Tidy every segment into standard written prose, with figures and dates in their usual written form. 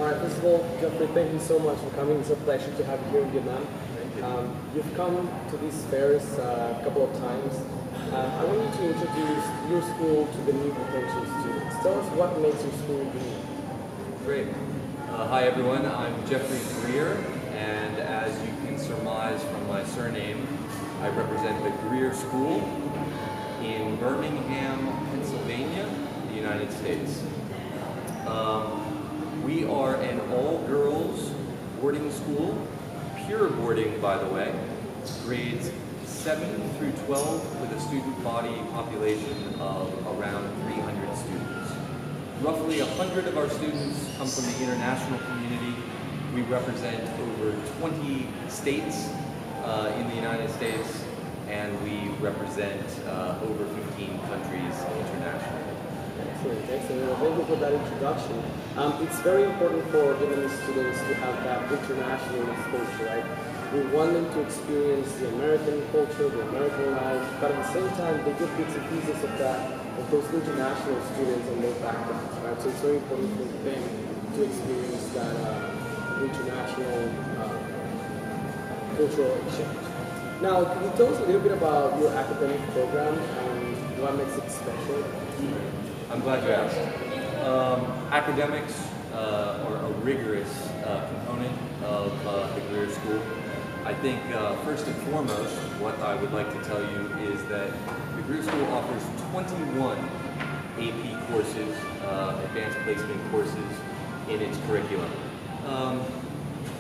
All right, first of all, Jeffrey, thank you so much for coming. It's a pleasure to have you here in Vietnam. You've come to these fairs a couple of times. I want you to introduce your school to the new potential students. Tell us what makes your school unique. Great. Hi everyone, I'm Jeffrey Greer, and as you can surmise from my surname, I represent the Greer School in Birmingham, Pennsylvania, the United States. We are an all-girls boarding school, pure boarding by the way, grades 7 through 12 with a student body population of around 300 students. Roughly 100 of our students come from the international community. We represent over 20 states in the United States, and we represent over 15 countries internationally. Excellent, excellent. Well, thank you for that introduction. It's very important for Vietnamese students to have that international exposure, right? We want them to experience the American culture, the American life, but at the same time, they get bits and pieces of that, of those international students and their backgrounds, right? So it's very important for them to experience that international cultural exchange. Now, can you tell us a little bit about your academic program and what makes it special? I'm glad you asked. Academics are a rigorous component of the Greer School. I think first and foremost, what I would like to tell you is that the Greer School offers 21 AP courses, advanced placement courses, in its curriculum.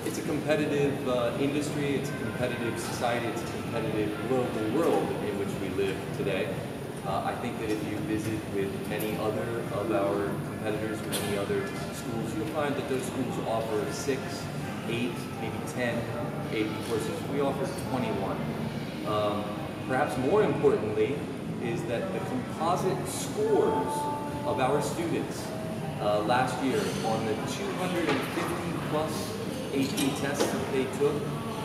It's a competitive industry, it's a competitive society, it's a competitive global world in which we live today. I think that if you visit with many other of our competitors, many other schools, you'll find that those schools offer 6, 8, maybe 10 AP courses. We offer 21. Perhaps more importantly is that the composite scores of our students last year on the 250 plus AP tests that they took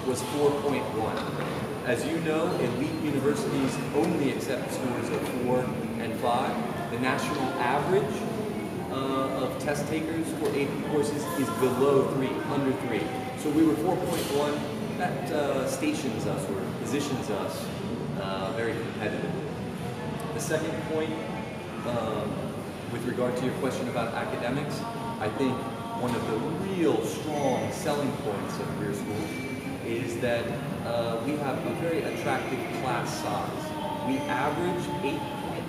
was 4.1. As you know, elite universities only accept scores of 4 and 5. The national average of test takers for AP courses is below 3, under 3. So we were 4.1. That stations us or positions us very competitively. The second point, with regard to your question about academics, I think one of the real strong selling points of Greer School is that we have a very attractive class size. We average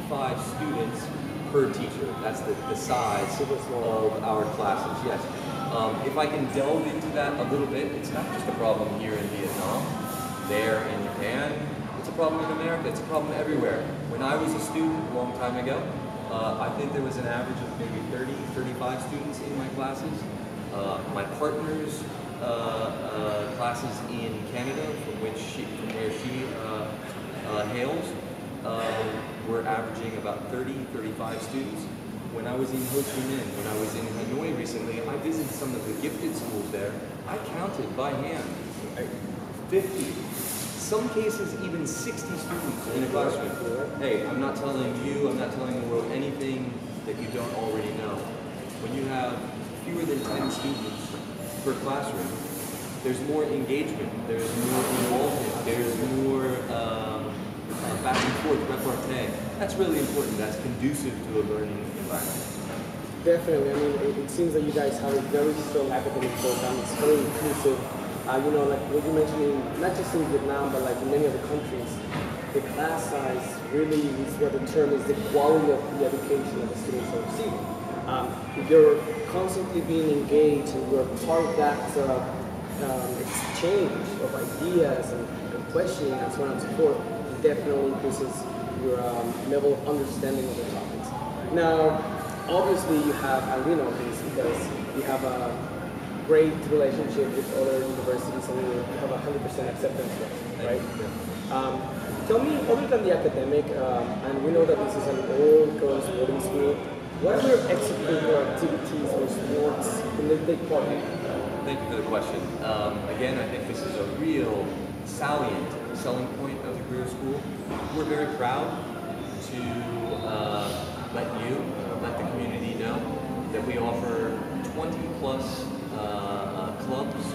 8.5 students per teacher. That's the size of our classes, yes. If I can delve into that a little bit, it's not just a problem here in Vietnam, there in Japan, it's a problem in America, it's a problem everywhere. When I was a student a long time ago, I think there was an average of maybe 30, 35 students in my classes. My partner's classes in Canada, from where she hails, were averaging about 30, 35 students. When I was in Ho Chi Minh, when I was in Hanoi recently, I visited some of the gifted schools there. I counted by hand 50, some cases even 60 students in a classroom. Hey, I'm not telling you, I'm not telling the world anything that you don't already know. When you have fewer than 10 students per classroom, there's more engagement, there's more involvement, there's more back and forth repartee. That's really important. That's conducive to a learning environment. Definitely. I mean, it seems that you guys have a very strong academic program. It's very inclusive. You know, like what you mentioned, not just in Vietnam, but like in many other countries, the class size really is what determines the quality of the education that the students are receiving. If you're constantly being engaged and you're part of that exchange of ideas and questioning and so on and so forth, it definitely increases your level of understanding of the topics. Now, obviously you have, and we know this because you have a great relationship with other universities and you have 100% acceptance rate, right? Tell me, other than the academic, and we know that this is an all-girls boarding school, what are your extracurricular activities or sports can they take part in? Thank you for the question. Again, I think this is a real salient selling point of the Greer School. We're very proud to let the community know that we offer 20 plus clubs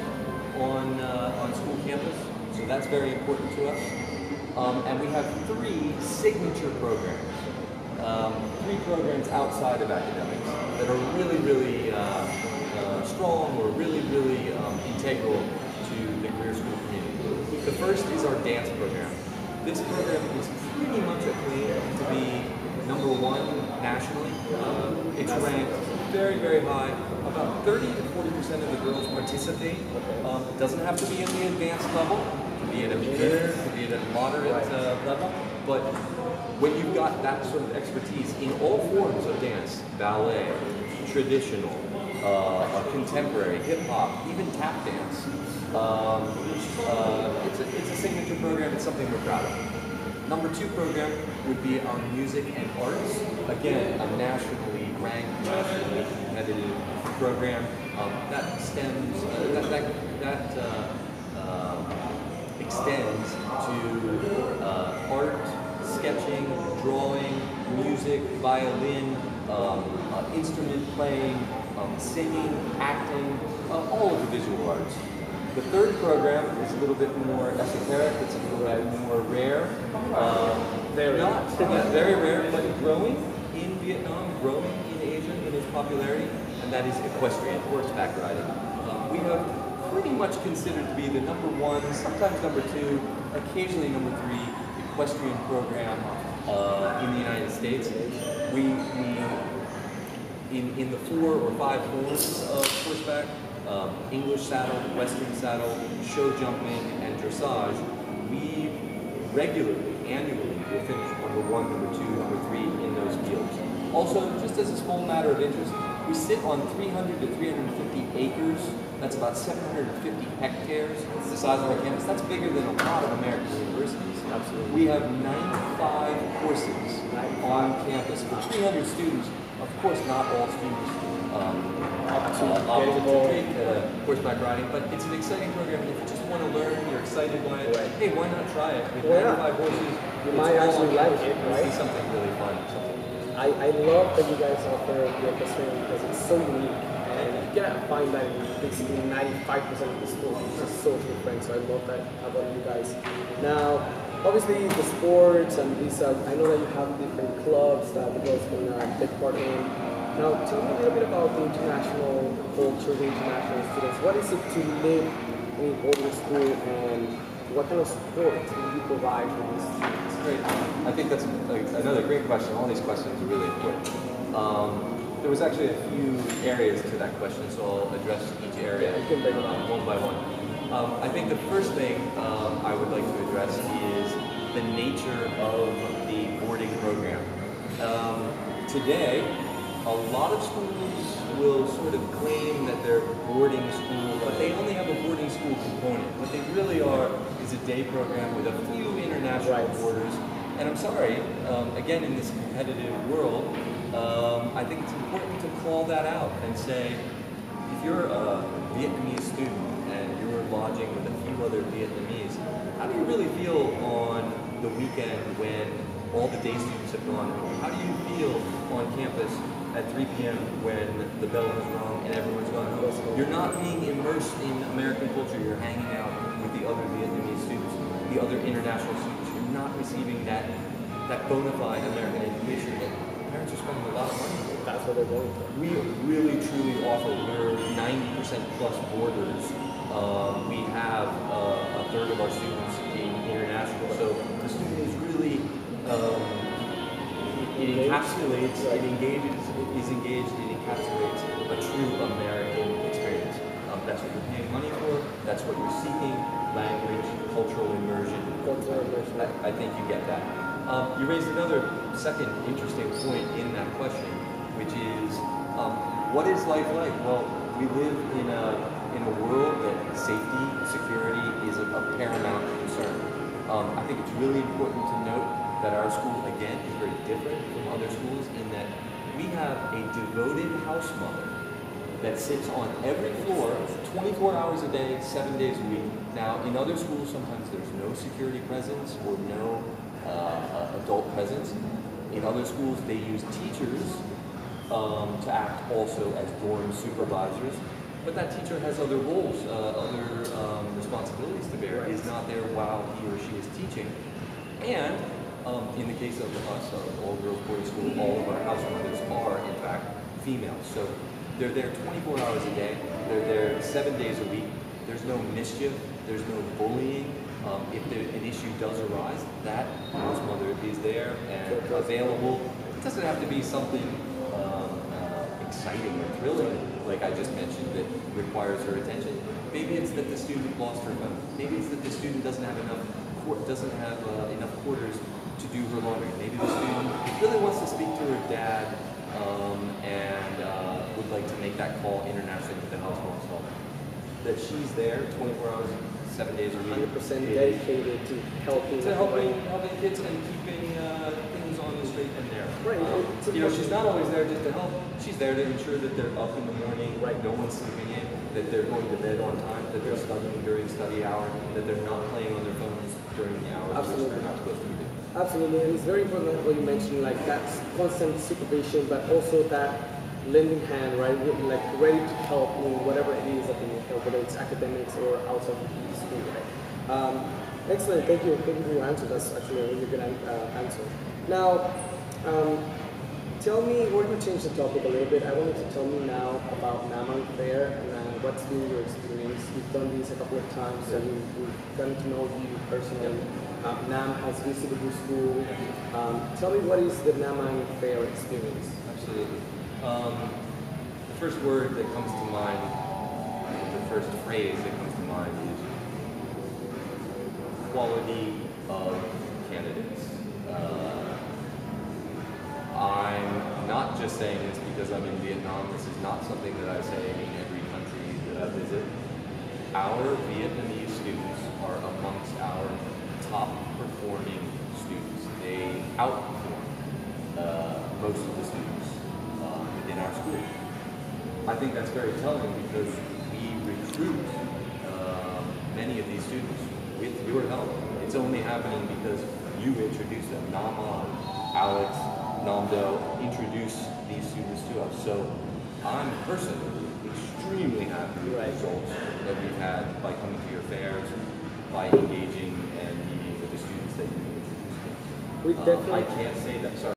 on school campus, so that's very important to us. And we have 3 signature programs, 3 programs outside of academics that are really, really strong or really, really integral to the career school community. The first is our dance program. This program is pretty much acclaimed to be #1 nationally. It's ranked very, very high. About 30 to 40% of the girls participate. It doesn't have to be in the advanced level. It can be at a beginner, it can be at a moderate level. But when you've got that sort of expertise in all forms of dance, ballet, traditional, contemporary, hip hop, even tap dance, it's a signature program. It's something we're proud of. #2 program would be our music and arts. Again, a nationally ranked, nationally competitive program that stems extends to art, sketching, drawing, music, violin, instrument playing, singing, acting, all of the visual arts. The third program is a little bit more esoteric. It's a little bit more rare. Very rare, but growing in Vietnam, growing in Asia in its popularity, and that is equestrian, horseback riding. We have pretty much considered to be the #1, sometimes #2, occasionally #3 equestrian program in the United States. We in the 4 or 5 forms of horseback, English saddle, Western saddle, show jumping, and dressage, we regularly, annually, will finish #1, #2, #3 in those fields. Also, just as a small matter of interest, we sit on 300 to 350 acres. That's about 750 hectares. It's the size of our campus. That's bigger than a lot of American universities. Absolutely. We have 95 courses on campus for 300 students. Of course, not all students opt to take horseback riding, but it's an exciting program. If you just want to learn, you're excited by it, hey, why not try it? With 95 horses, you might actually like it, right? It'll be something really fun. I love that you guys offer the equestrian because it's so unique, and you cannot find that in basically 95% of the schools. It's just so different, so I love that about you guys. Now, obviously, the sports and these, I know that you have different clubs that the girls can take part in. Now, tell me a little bit about the international culture, the international students. What is it to live in boarding school, and what kind of support do you provide for these students? Great. I think that's another great question. All these questions are really important. There was actually a few areas to that question, so I'll address each area one by one. I think the first thing I would like to address is the nature of the boarding program. Today, a lot of schools will sort of claim that they're boarding school, but they only have a boarding school component. What they really are is a day program with a few international boarders. And I'm sorry, again, in this competitive world, I think it's important to call that out and say, if you're a Vietnamese student and you're lodging with a few other Vietnamese, how do you really feel on the weekend when all the day students have gone home? How do you feel on campus at 3 p.m. when the bell has rung and everyone's gone home? You're not being immersed in American culture. You're hanging out with the other Vietnamese students, the other international students. You're not receiving that bona fide American education that parents are spending a lot of money for. That's what they're going for. We really, truly offer, we're 90% plus boarders. We have a third of our students being international. So the student is really, it encapsulates, it engages, is engaged, it encapsulates a true American experience. That's what you're paying money for, that's what you're seeking, language, cultural immersion. I think you get that. You raised another second interesting point in that question, which is, what is life like? Well, we live in a world that safety, security is a paramount concern. I think it's really important to note that our school, again, is very different from other schools in that we have a devoted house mother that sits on every floor 24 hours a day, 7 days a week. Now, in other schools, sometimes there's no security presence or no adult presence. In other schools, they use teachers to act also as dorm supervisors. But that teacher has other roles, other responsibilities to bear. Is not there while he or she is teaching. And in the case of us, all-girls boarding school, all of our house mothers are, in fact, female. So they're there 24 hours a day. They're there 7 days a week. There's no mischief. There's no bullying. If an issue does arise, that house mother is there and available. It doesn't have to be something exciting or thrilling, like I just mentioned, that requires her attention. Maybe it's that the student lost her phone. Maybe it's that the student doesn't have enough quarters to do her laundry. Maybe the student really wants to speak to her dad and would like to make that call internationally with the household. So that she's there 24 hours, 7 days a week. 100% dedicated to helping kids and keeping things on the straight and narrow. Right. She's not always there just to help. She's there to ensure that they're up in the morning, no one's sleeping in, that they're going to bed on time, that they're studying during study hour, that they're not playing on their phones during the hours which they're not supposed to be doing. Absolutely, and it's very important what you mentioned, like that constant supervision, but also that lending hand, right? Like ready to help in whatever it is that they need help, whether it's academics or outside of school, right? Excellent, thank you for your answer. That's actually a really good answer. Now, tell me, we're going to change the topic a little bit. I want you to tell me now about NAMA Fair and what's been your experience. You've done this a couple of times, so we've gotten to know you personally. NAM has visited your school. Tell me, what is the NAMA Fair experience? Absolutely. The first word that comes to mind, the first phrase that comes to mind is quality of candidates. I'm not just saying this because I'm in Vietnam. This is not something that I say in every country that I visit. Our Vietnamese students are amongst our top performing students. They outperform most of the students within our school. I think that's very telling because we recruit many of these students with your help. It's only happening because you introduce them. Nama, Alex, Namdo introduce these students to us. So I'm personally extremely happy with the results that we've had by coming to your fairs, by engaging and meeting with the students that you introduced. We definitely, I can't say that. Sorry.